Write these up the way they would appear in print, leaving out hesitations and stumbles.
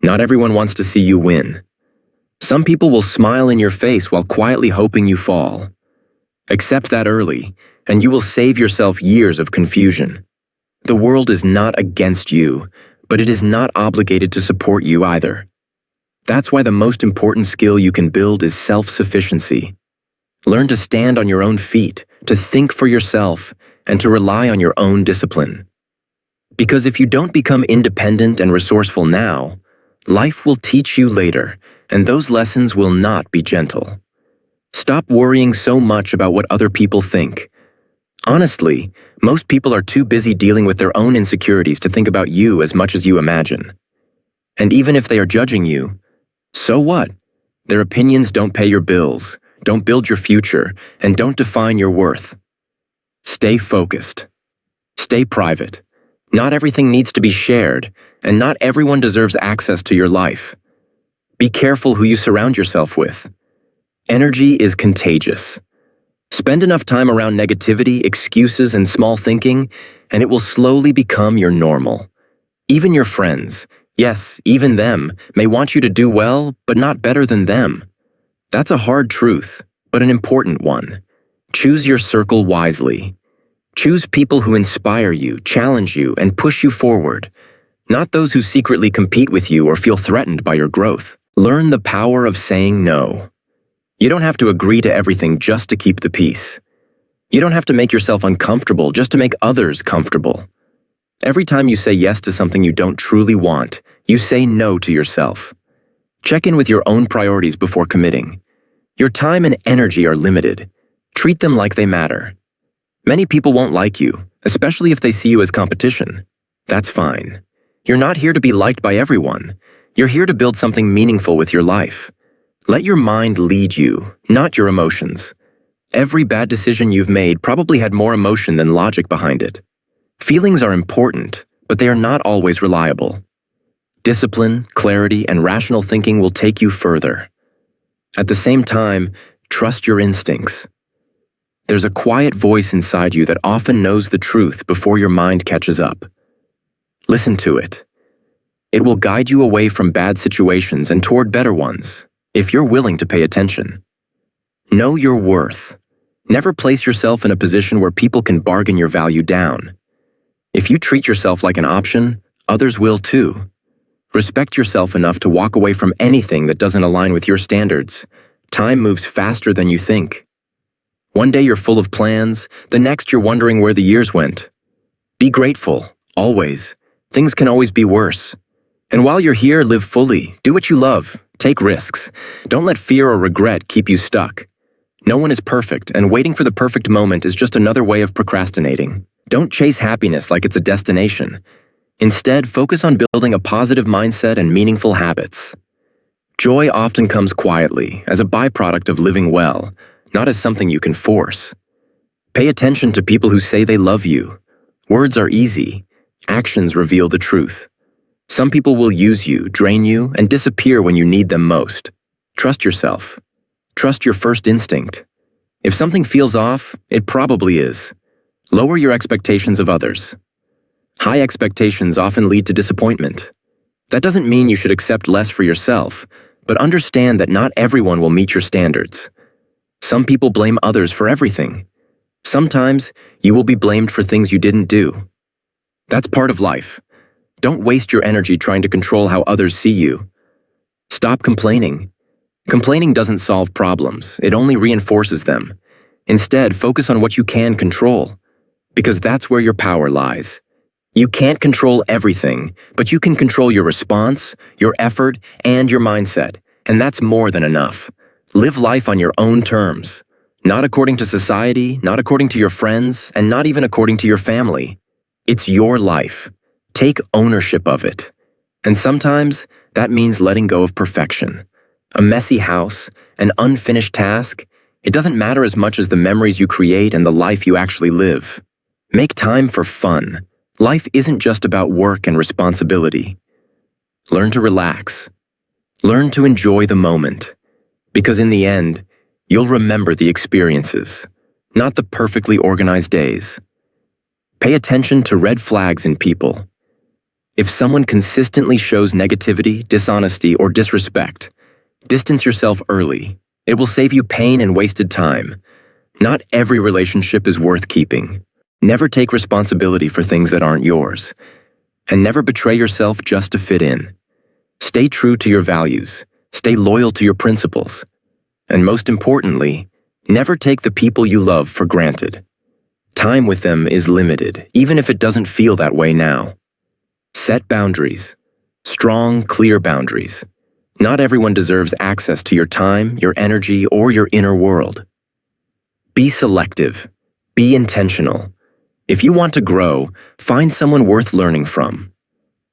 Not everyone wants to see you win. Some people will smile in your face while quietly hoping you fall. Accept that early, and you will save yourself years of confusion. The world is not against you, but it is not obligated to support you either. That's why the most important skill you can build is self-sufficiency. Learn to stand on your own feet, to think for yourself, and to rely on your own discipline. Because if you don't become independent and resourceful now, life will teach you later, and those lessons will not be gentle. Stop worrying so much about what other people think. Honestly, most people are too busy dealing with their own insecurities to think about you as much as you imagine. And even if they are judging you, so what? Their opinions don't pay your bills, don't build your future, and don't define your worth. Stay focused. Stay private. Not everything needs to be shared, and not everyone deserves access to your life. Be careful who you surround yourself with. Energy is contagious. Spend enough time around negativity, excuses, and small thinking, and it will slowly become your normal. Even your friends, yes, even them, may want you to do well, but not better than them. That's a hard truth, but an important one. Choose your circle wisely. Choose people who inspire you, challenge you, and push you forward, not those who secretly compete with you or feel threatened by your growth. Learn the power of saying no. You don't have to agree to everything just to keep the peace. You don't have to make yourself uncomfortable just to make others comfortable. Every time you say yes to something you don't truly want, you say no to yourself. Check in with your own priorities before committing. Your time and energy are limited. Treat them like they matter. Many people won't like you, especially if they see you as competition. That's fine. You're not here to be liked by everyone. You're here to build something meaningful with your life. Let your mind lead you, not your emotions. Every bad decision you've made probably had more emotion than logic behind it. Feelings are important, but they are not always reliable. Discipline, clarity, and rational thinking will take you further. At the same time, trust your instincts. There's a quiet voice inside you that often knows the truth before your mind catches up. Listen to it. It will guide you away from bad situations and toward better ones, if you're willing to pay attention. Know your worth. Never place yourself in a position where people can bargain your value down. If you treat yourself like an option, others will too. Respect yourself enough to walk away from anything that doesn't align with your standards. Time moves faster than you think. One day you're full of plans, the next you're wondering where the years went. Be grateful, always. Things can always be worse. And while you're here, live fully, do what you love, take risks. Don't let fear or regret keep you stuck. No one is perfect, and waiting for the perfect moment is just another way of procrastinating. Don't chase happiness like it's a destination. Instead, focus on building a positive mindset and meaningful habits. Joy often comes quietly, as a byproduct of living well, not as something you can force. Pay attention to people who say they love you. Words are easy. Actions reveal the truth. Some people will use you, drain you, and disappear when you need them most. Trust yourself. Trust your first instinct. If something feels off, it probably is. Lower your expectations of others. High expectations often lead to disappointment. That doesn't mean you should accept less for yourself, but understand that not everyone will meet your standards. Some people blame others for everything. Sometimes, you will be blamed for things you didn't do. That's part of life. Don't waste your energy trying to control how others see you. Stop complaining. Complaining doesn't solve problems, it only reinforces them. Instead, focus on what you can control, because that's where your power lies. You can't control everything, but you can control your response, your effort, and your mindset, and that's more than enough. Live life on your own terms, not according to society, not according to your friends, and not even according to your family. It's your life. Take ownership of it. And sometimes, that means letting go of perfection. A messy house, an unfinished task, it doesn't matter as much as the memories you create and the life you actually live. Make time for fun. Life isn't just about work and responsibility. Learn to relax. Learn to enjoy the moment. Because in the end, you'll remember the experiences, not the perfectly organized days. Pay attention to red flags in people. If someone consistently shows negativity, dishonesty, or disrespect, distance yourself early. It will save you pain and wasted time. Not every relationship is worth keeping. Never take responsibility for things that aren't yours. And never betray yourself just to fit in. Stay true to your values. Stay loyal to your principles. And most importantly, never take the people you love for granted. Time with them is limited, even if it doesn't feel that way now. Set boundaries. Strong, clear boundaries. Not everyone deserves access to your time, your energy, or your inner world. Be selective. Be intentional. If you want to grow, find someone worth learning from.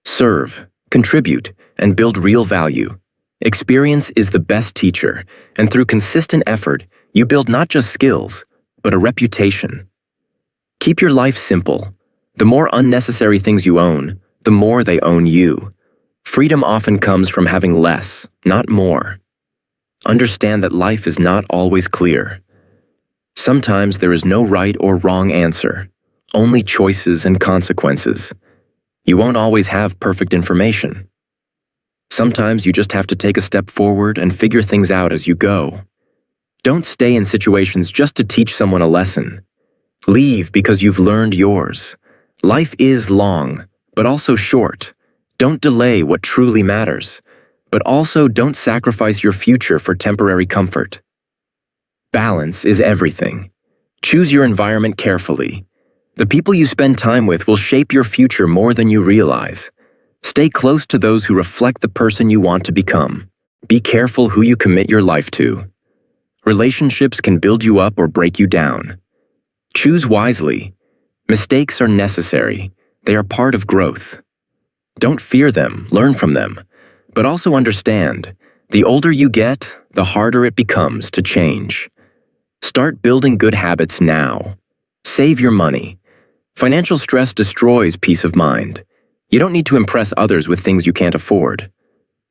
Serve, contribute, and build real value. Experience is the best teacher, and through consistent effort, you build not just skills, but a reputation. Keep your life simple. The more unnecessary things you own, the more they own you. Freedom often comes from having less, not more. Understand that life is not always clear. Sometimes there is no right or wrong answer, only choices and consequences. You won't always have perfect information. Sometimes you just have to take a step forward and figure things out as you go. Don't stay in situations just to teach someone a lesson. Leave because you've learned yours. Life is long, but also short. Don't delay what truly matters, but also don't sacrifice your future for temporary comfort. Balance is everything. Choose your environment carefully. The people you spend time with will shape your future more than you realize. Stay close to those who reflect the person you want to become. Be careful who you commit your life to. Relationships can build you up or break you down. Choose wisely. Mistakes are necessary. They are part of growth. Don't fear them, learn from them, but also understand, the older you get, the harder it becomes to change. Start building good habits now. Save your money. Financial stress destroys peace of mind. You don't need to impress others with things you can't afford.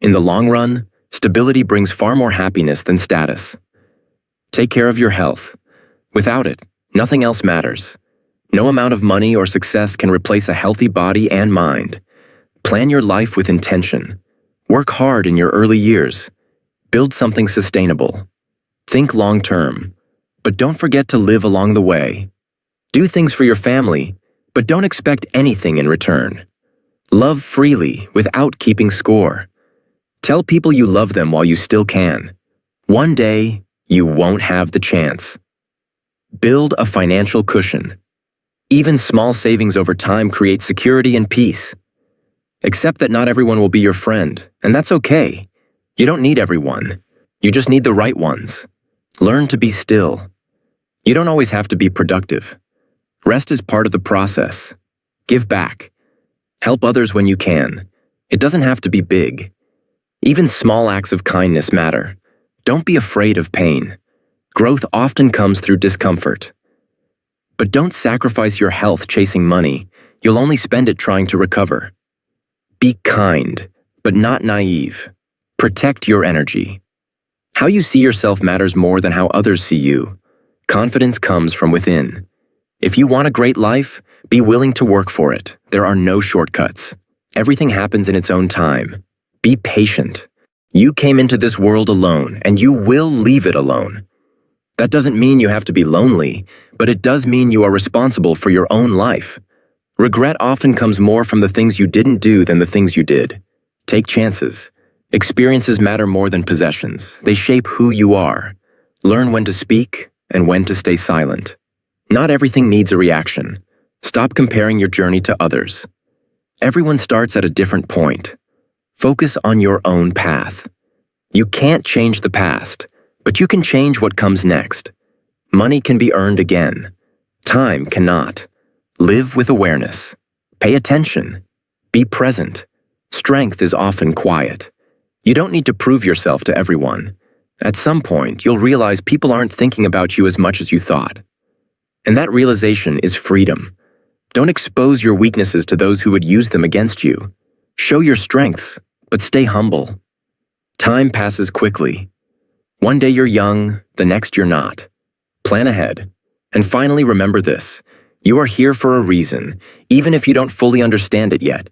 In the long run, stability brings far more happiness than status. Take care of your health. Without it, nothing else matters. No amount of money or success can replace a healthy body and mind. Plan your life with intention. Work hard in your early years. Build something sustainable. Think long-term, but don't forget to live along the way. Do things for your family, but don't expect anything in return. Love freely without keeping score. Tell people you love them while you still can. One day, you won't have the chance. Build a financial cushion. Even small savings over time create security and peace. Accept that not everyone will be your friend, and that's okay. You don't need everyone. You just need the right ones. Learn to be still. You don't always have to be productive. Rest is part of the process. Give back. Help others when you can. It doesn't have to be big. Even small acts of kindness matter. Don't be afraid of pain. Growth often comes through discomfort. But don't sacrifice your health chasing money. You'll only spend it trying to recover. Be kind, but not naive. Protect your energy. How you see yourself matters more than how others see you. Confidence comes from within. If you want a great life, be willing to work for it. There are no shortcuts. Everything happens in its own time. Be patient. You came into this world alone, and you will leave it alone. That doesn't mean you have to be lonely, but it does mean you are responsible for your own life. Regret often comes more from the things you didn't do than the things you did. Take chances. Experiences matter more than possessions. They shape who you are. Learn when to speak and when to stay silent. Not everything needs a reaction. Stop comparing your journey to others. Everyone starts at a different point. Focus on your own path. You can't change the past, but you can change what comes next. Money can be earned again. Time cannot. Live with awareness. Pay attention. Be present. Strength is often quiet. You don't need to prove yourself to everyone. At some point, you'll realize people aren't thinking about you as much as you thought. And that realization is freedom. Don't expose your weaknesses to those who would use them against you. Show your strengths, but stay humble. Time passes quickly. One day you're young, the next you're not. Plan ahead. And finally, remember this. You are here for a reason, even if you don't fully understand it yet.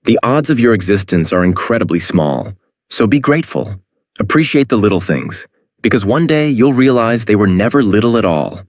The odds of your existence are incredibly small, so be grateful. Appreciate the little things, because one day you'll realize they were never little at all.